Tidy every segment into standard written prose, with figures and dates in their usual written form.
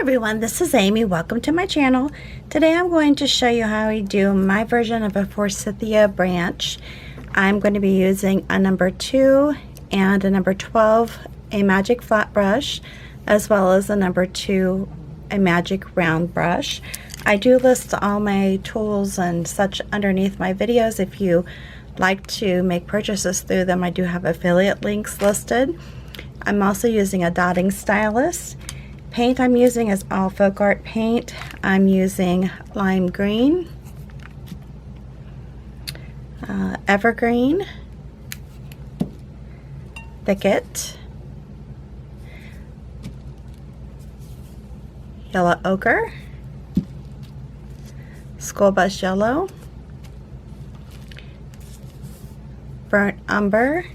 everyone, this is Amy. Welcome to my channel. Today I'm going to show you how I do my version of a forsythia branch. I'm going to be using a number 2 and a number 12 Amagic flat brush, as well as a number 2 Amagic round brush. I do list all my tools and such underneath my videos. If you like to make purchases through them, I do have affiliate links listed. I'm also using a dotting stylus. Paint I'm using is all FolkArt paint. I'm using lime green, evergreen, thicket, yellow ochre, school bus yellow, burnt umber,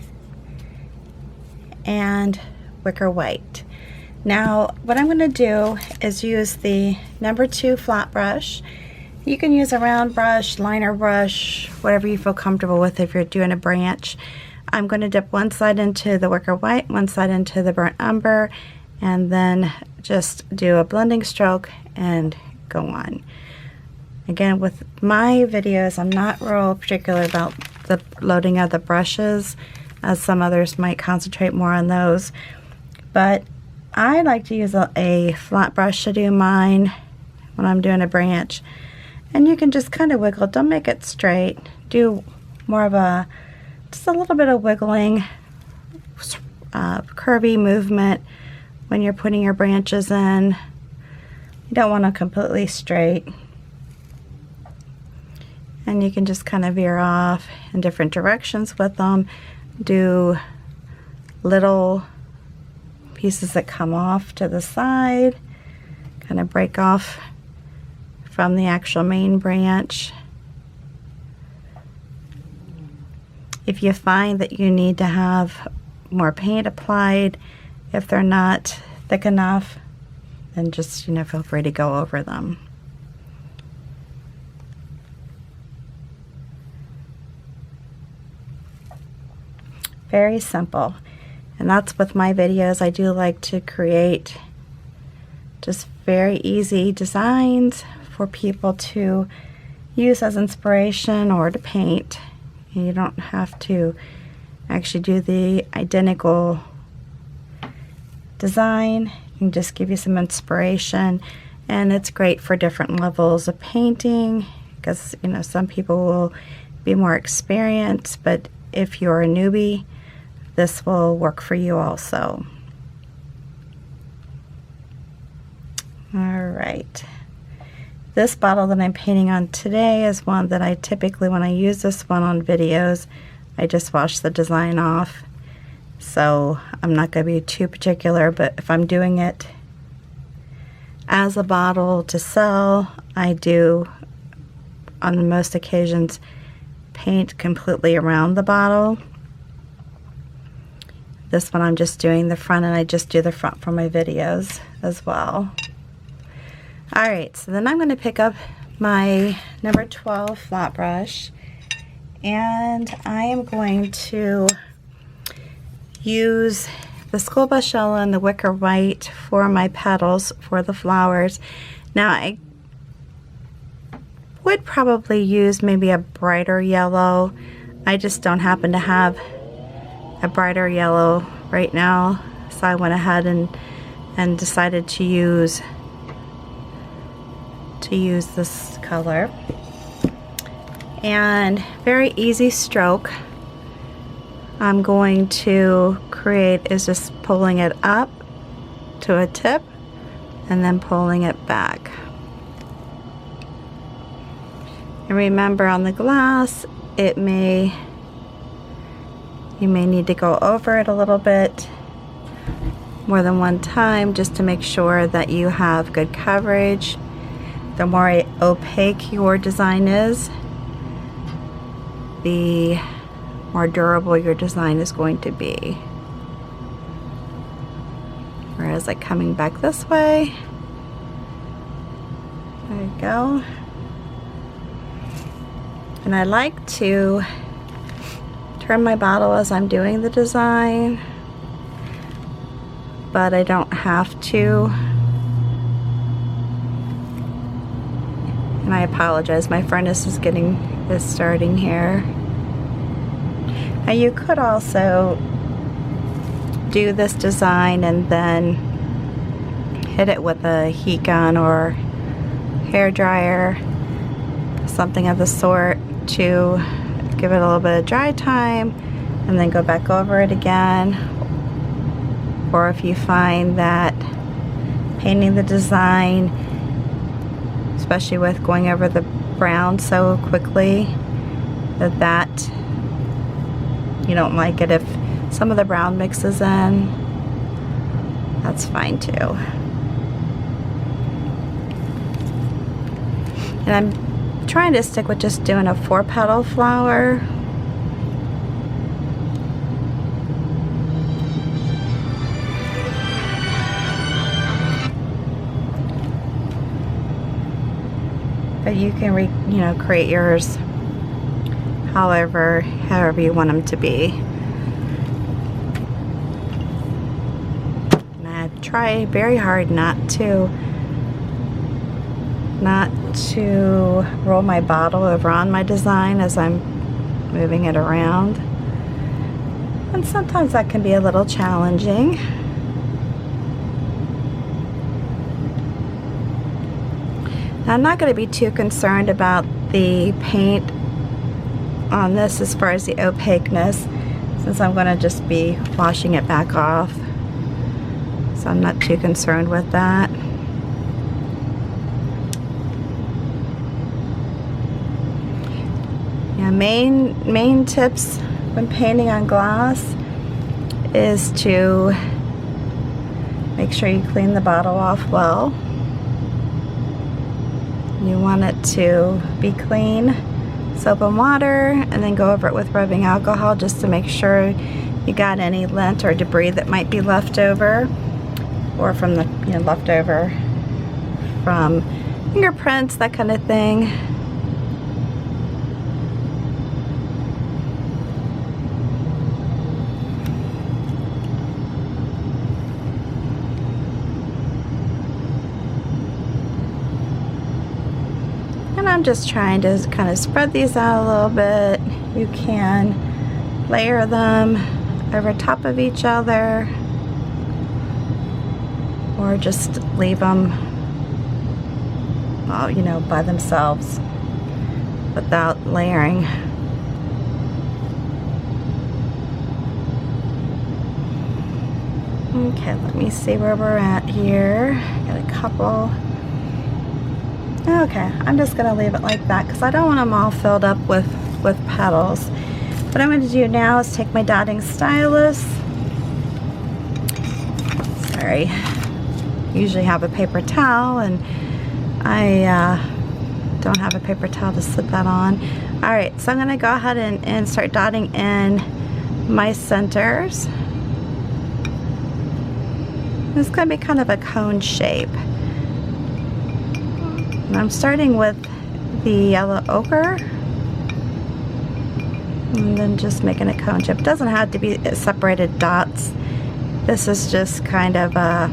and wicker white. Now what I'm going to do is use the number 2 flat brush. You can use a round brush, liner brush, whatever you feel comfortable with if you're doing a branch. I'm going to dip one side into the wicker white, one side into the burnt umber, and then just do a blending stroke and go on. Again, with my videos, I'm not real particular about the loading of the brushes, as some others might concentrate more on those, but I like to use a flat brush to do mine when I'm doing a branch. And you can just kind of wiggle, don't make it straight, do more of a, just a little bit of wiggling, curvy movement when you're putting your branches in. You don't want to completely straight. And you can just kind of veer off in different directions with them. Do little pieces that come off to the side, kind of break off from the actual main branch. If you find that you need to have more paint applied, if they're not thick enough, then just, feel free to go over them. Very simple. And that's with my videos. I do like to create just very easy designs for people to use as inspiration or to paint. And you don't have to actually do the identical design. You can just give you some inspiration, and it's great for different levels of painting because some people will be more experienced, but if you're a newbie, this will work for you also. Alright, this bottle that I'm painting on today is one that I typically, when I use this one on videos, I just wash the design off. So I'm not going to be too particular, but if I'm doing it as a bottle to sell, I do, on most occasions, paint completely around the bottle. This one I'm just doing the front, and I just do the front for my videos as well. Alright, so then I'm going to pick up my number 12 flat brush, and I am going to use the school bus yellow and the wicker white for my petals for the flowers. Now I would probably use maybe a brighter yellow. I just don't happen to have a brighter yellow right now, so I went ahead and decided to use this color. And very easy stroke I'm going to create is just pulling it up to a tip and then pulling it back. And remember, on the glass, you may need to go over it a little bit more than one time just to make sure that you have good coverage. The more opaque your design is, the more durable your design is going to be. Whereas like coming back this way, there you go. And I like to turn my bottle as I'm doing the design, but I don't have to. And I apologize, my furnace is starting here. Now you could also do this design and then hit it with a heat gun or hair dryer, something of the sort, to give it a little bit of dry time and then go back over it again. Or if you find that painting the design, especially with going over the brown so quickly, that you don't like it, if some of the brown mixes in, that's fine too. And I'm trying to stick with just doing a 4-petal flower. But you can create yours however you want them to be. And I try very hard not to roll my bottle over on my design as I'm moving it around. And sometimes that can be a little challenging. Now, I'm not going to be too concerned about the paint on this as far as the opaqueness, since I'm going to just be washing it back off. So I'm not too concerned with that. Yeah, main tips when painting on glass is to make sure you clean the bottle off well. You want it to be clean, soap and water, and then go over it with rubbing alcohol just to make sure you got any lint or debris that might be left over, or from the left over from fingerprints, that kind of thing. And I'm just trying to kind of spread these out a little bit. You can layer them over top of each other, or just leave them, by themselves without layering. Okay, let me see where we're at here. Got a couple. Okay, I'm just going to leave it like that because I don't want them all filled up with petals. What I'm going to do now is take my dotting stylus. Sorry. Usually have a paper towel, and I don't have a paper towel to slip that on. Alright, so I'm going to go ahead and start dotting in my centers. It's going to be kind of a cone shape. And I'm starting with the yellow ochre and then just making a cone shape. It doesn't have to be separated dots. This is just kind of a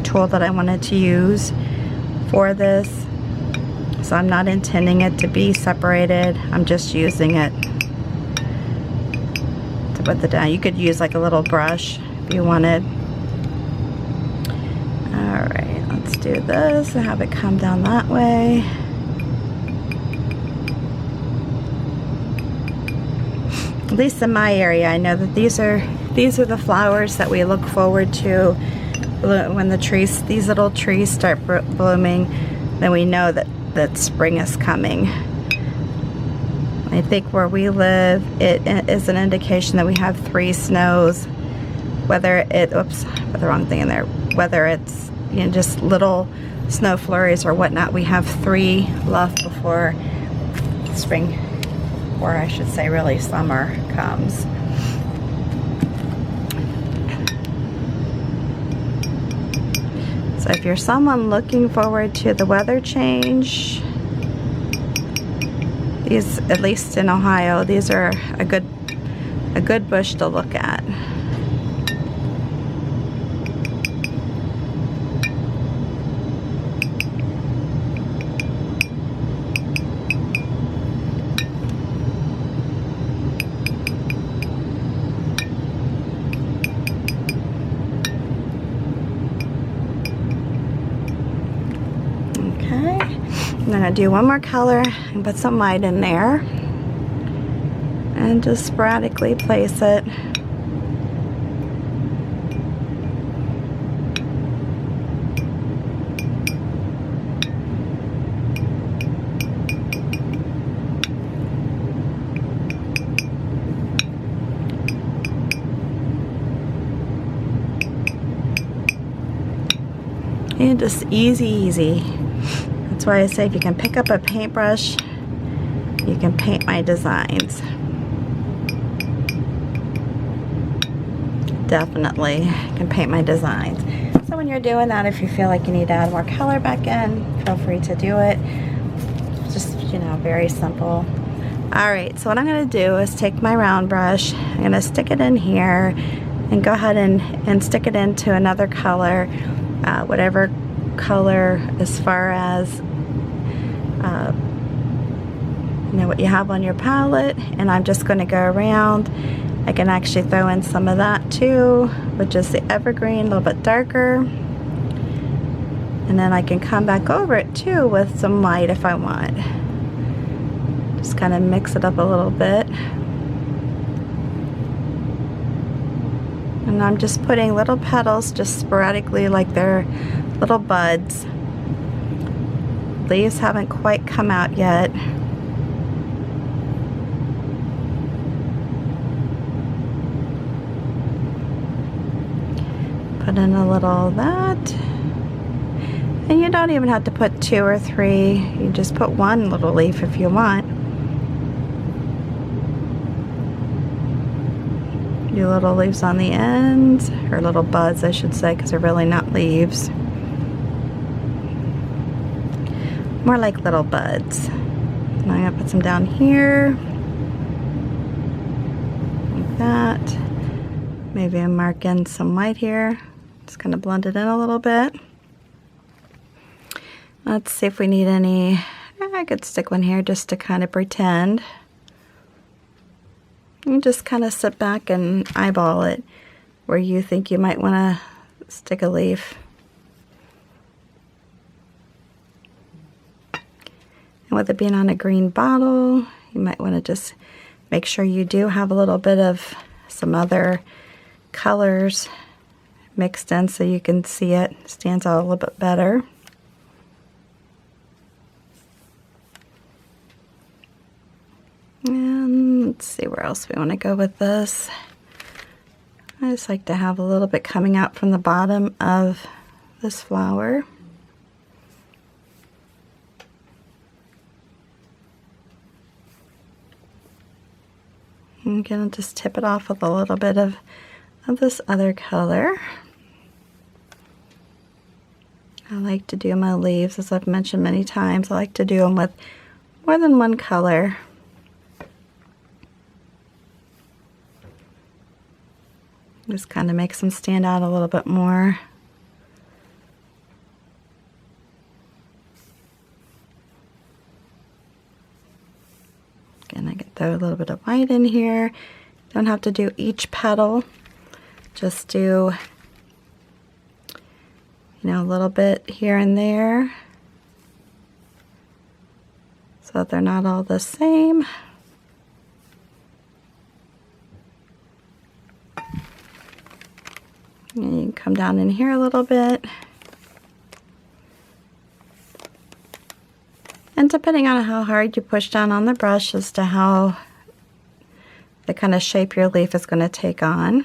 tool that I wanted to use for this. So I'm not intending it to be separated. I'm just using it to put it down. You could use like a little brush if you wanted. Alright, let's do this and have it come down that way. At least in my area, I know that these are the flowers that we look forward to when the trees, these little trees start blooming. Then we know that spring is coming. I think where we live, it is an indication that we have 3 snows. Whether it, oops, put the wrong thing in there. Whether it's just little snow flurries or whatnot, we have 3 left before spring, or I should say really summer comes. So if you're someone looking forward to the weather change, these, at least in Ohio, these are a good bush to look at. I'm going to do one more color and put some white in there and just sporadically place it. And just easy. That's why I say if you can pick up a paintbrush, you can paint my designs. Definitely can paint my designs. So when you're doing that, if you feel like you need to add more color back in, feel free to do it. Just, you know, very simple. Alright, so what I'm going to do is take my round brush, I'm going to stick it in here and go ahead and stick it into another color. Whatever color as far as you know what you have on your palette, and I'm just going to go around. I can actually throw in some of that too, which is the evergreen, a little bit darker, and then I can come back over it too with some white if I want. Just kind of mix it up a little bit. And I'm just putting little petals just sporadically like they're little buds. Leaves haven't quite come out yet. Put in a little of that. And you don't even have to put 2 or 3. You just put 1 little leaf if you want. Do little leaves on the ends, or little buds I should say, because they're really not leaves. More like little buds. And I'm going to put some down here. Like that. Maybe I'm marking some white here. Just kind of blend it in a little bit. Let's see if we need any. I could stick one here just to kind of pretend. You just kind of sit back and eyeball it where you think you might want to stick a leaf. And with it being on a green bottle, you might want to just make sure you do have a little bit of some other colors mixed in so you can see it. Stands out a little bit better. And let's see where else we want to go with this. I just like to have a little bit coming out from the bottom of this flower. I'm going to just tip it off with a little bit of this other color. I like to do my leaves, as I've mentioned many times, I like to do them with more than one color. Just kind of makes them stand out a little bit more. Again, I can throw a little bit of white in here. Don't have to do each petal. Just do, you know, a little bit here and there so that they're not all the same. And you can come down in here a little bit. And depending on how hard you push down on the brush as to how the kind of shape your leaf is going to take on.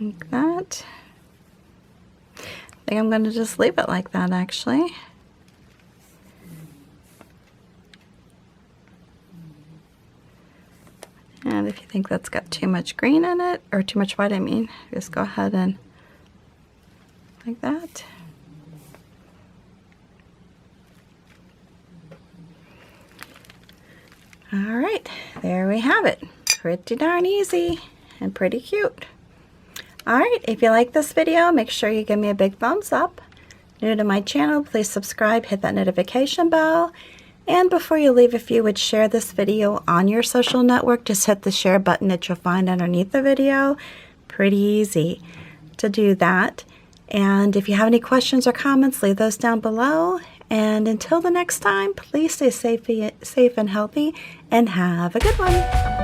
Like that. I think I'm going to just leave it like that actually. And if you think that's got too much green in it, or too much white I mean, just go ahead and like that. Alright, there we have it. Pretty darn easy and pretty cute. Alright, if you like this video, make sure you give me a big thumbs up. New to my channel, please subscribe, hit that notification bell. And before you leave, if you would share this video on your social network, just hit the share button that you'll find underneath the video. Pretty easy to do that. And if you have any questions or comments, leave those down below. And until the next time, please stay safe and healthy, and have a good one.